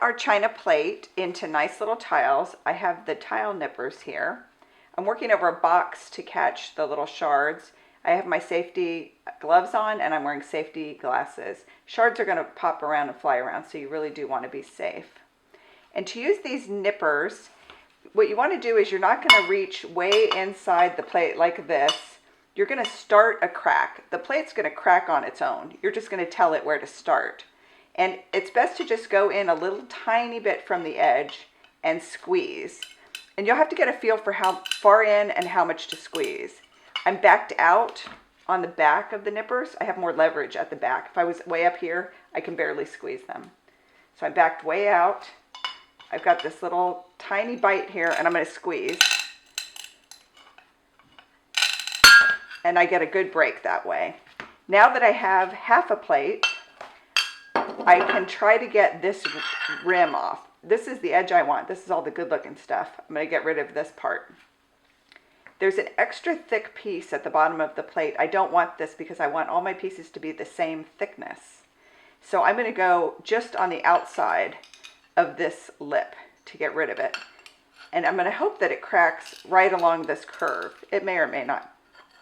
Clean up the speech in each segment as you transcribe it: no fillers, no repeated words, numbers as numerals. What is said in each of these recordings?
our china plate into nice little tiles. I have the tile nippers here. I'm working over a box to catch the little shards. I have my safety gloves on and I'm wearing safety glasses. Shards are going to pop around and fly around, so you really do want to be safe. And to use these nippers, what you want to do is you're not going to reach way inside the plate like this. You're going to start a crack. The plate's going to crack on its own. You're just going to tell it where to start. And it's best to just go in a little tiny bit from the edge and squeeze. And you'll have to get a feel for how far in and how much to squeeze. I'm backed out on the back of the nippers. I have more leverage at the back. If I was way up here, I can barely squeeze them. So I'm backed way out. I've got this little tiny bite here and I'm going to squeeze. And I get a good break that way. Now that I have half a plate, I can try to get this rim off. This is the edge I want. This is all the good looking stuff. I'm going to get rid of this part. There's an extra thick piece at the bottom of the plate. I don't want this because I want all my pieces to be the same thickness. So I'm going to go just on the outside of this lip to get rid of it. And I'm going to hope that it cracks right along this curve. It may or may not.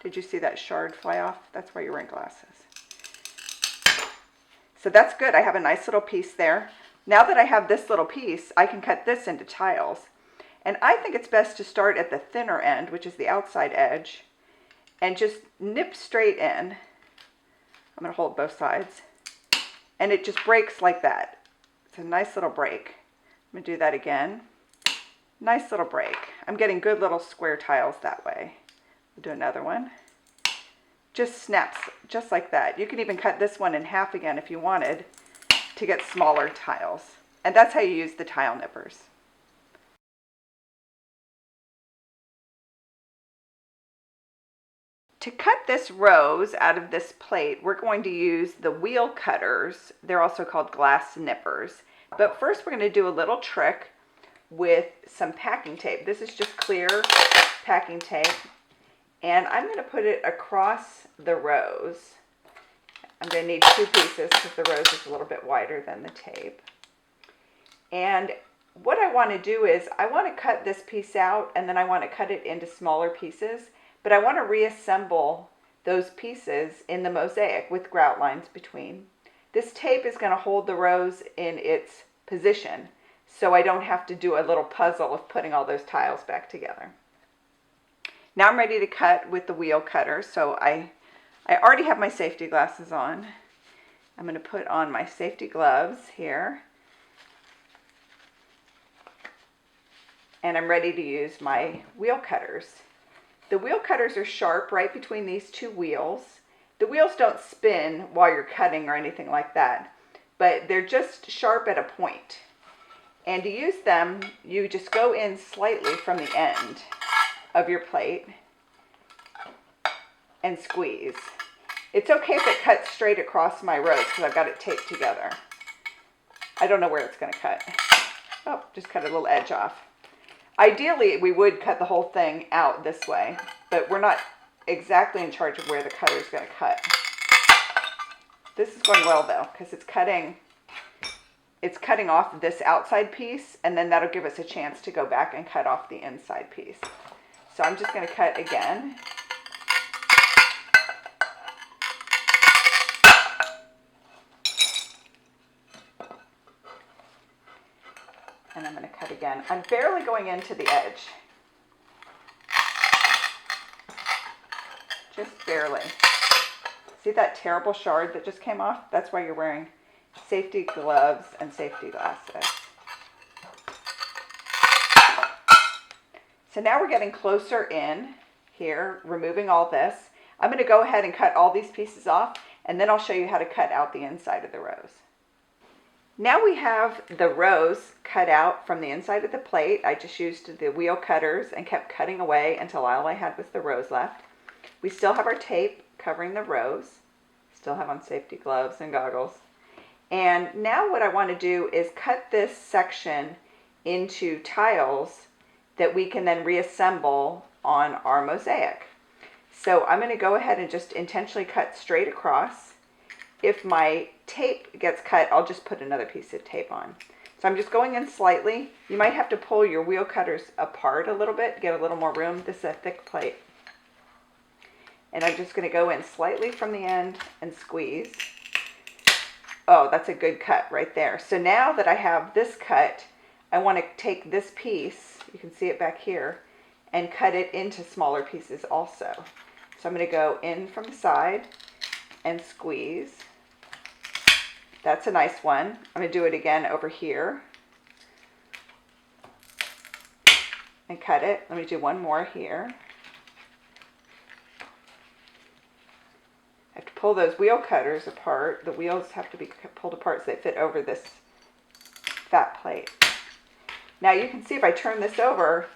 Did you see that shard fly off? That's why you're wearing glasses. So that's good. I have a nice little piece there. Now that I have this little piece, I can cut this into tiles. And I think it's best to start at the thinner end, which is the outside edge, and just nip straight in. I'm going to hold both sides. And it just breaks like that. It's a nice little break. I'm going to do that again. Nice little break. I'm getting good little square tiles that way. We'll do another one. Just snaps just like that. You can even cut this one in half again if you wanted to get smaller tiles. And that's how you use the tile nippers. To cut this rose out of this plate, we're going to use the wheel cutters. They're also called glass nippers. But first we're going to do a little trick with some packing tape. This is just clear packing tape. And I'm going to put it across the rose. I'm going to need two pieces because the rose is a little bit wider than the tape. And what I want to do is I want to cut this piece out and then I want to cut it into smaller pieces. But I want to reassemble those pieces in the mosaic with grout lines between. This tape is going to hold the rose in its position, so I don't have to do a little puzzle of putting all those tiles back together. Now I'm ready to cut with the wheel cutter, so I already have my safety glasses on. I'm going to put on my safety gloves here. And I'm ready to use my wheel cutters. The wheel cutters are sharp right between these two wheels. The wheels don't spin while you're cutting or anything like that, but they're just sharp at a point. And to use them, you just go in slightly from the end of your plate and squeeze. It's okay if it cuts straight across my rose because I've got it taped together. I don't know where it's going to cut. Oh, just cut a little edge off. Ideally, we would cut the whole thing out this way, but we're not exactly in charge of where the cutter is going to cut. This is going well though, because it's cutting off this outside piece, and then that'll give us a chance to go back and cut off the inside piece. So I'm just going to cut again. And I'm going to cut again. I'm barely going into the edge. Just barely. See that terrible shard that just came off? That's why you're wearing safety gloves and safety glasses. So now we're getting closer in here, removing all this. I'm going to go ahead and cut all these pieces off, and then I'll show you how to cut out the inside of the rose. Now we have the rose cut out from the inside of the plate. I just used the wheel cutters and kept cutting away until all I had was the rose left. We still have our tape covering the rose. Still have on safety gloves and goggles. And now what I want to do is cut this section into tiles that we can then reassemble on our mosaic. So I'm going to go ahead and just intentionally cut straight across. If my tape gets cut, I'll just put another piece of tape on. So I'm just going in slightly. You might have to pull your wheel cutters apart a little bit to get a little more room. This is a thick plate. And I'm just going to go in slightly from the end and squeeze. Oh, that's a good cut right there. So now that I have this cut, I want to take this piece, you can see it back here, and cut it into smaller pieces also. So I'm going to go in from the side and squeeze. That's a nice one. I'm going to do it again over here and cut it. Let me do one more here. I have to pull those wheel cutters apart. The wheels have to be pulled apart so they fit over this fat plate. Now you can see if I turn this over,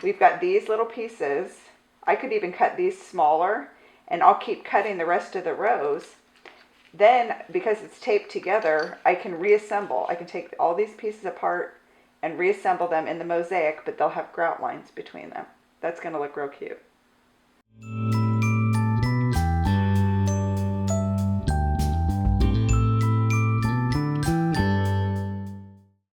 we've got these little pieces. I could even cut these smaller, and I'll keep cutting the rest of the rows. Then, because it's taped together, I can reassemble. I can take all these pieces apart and reassemble them in the mosaic, but they'll have grout lines between them. That's going to look real cute.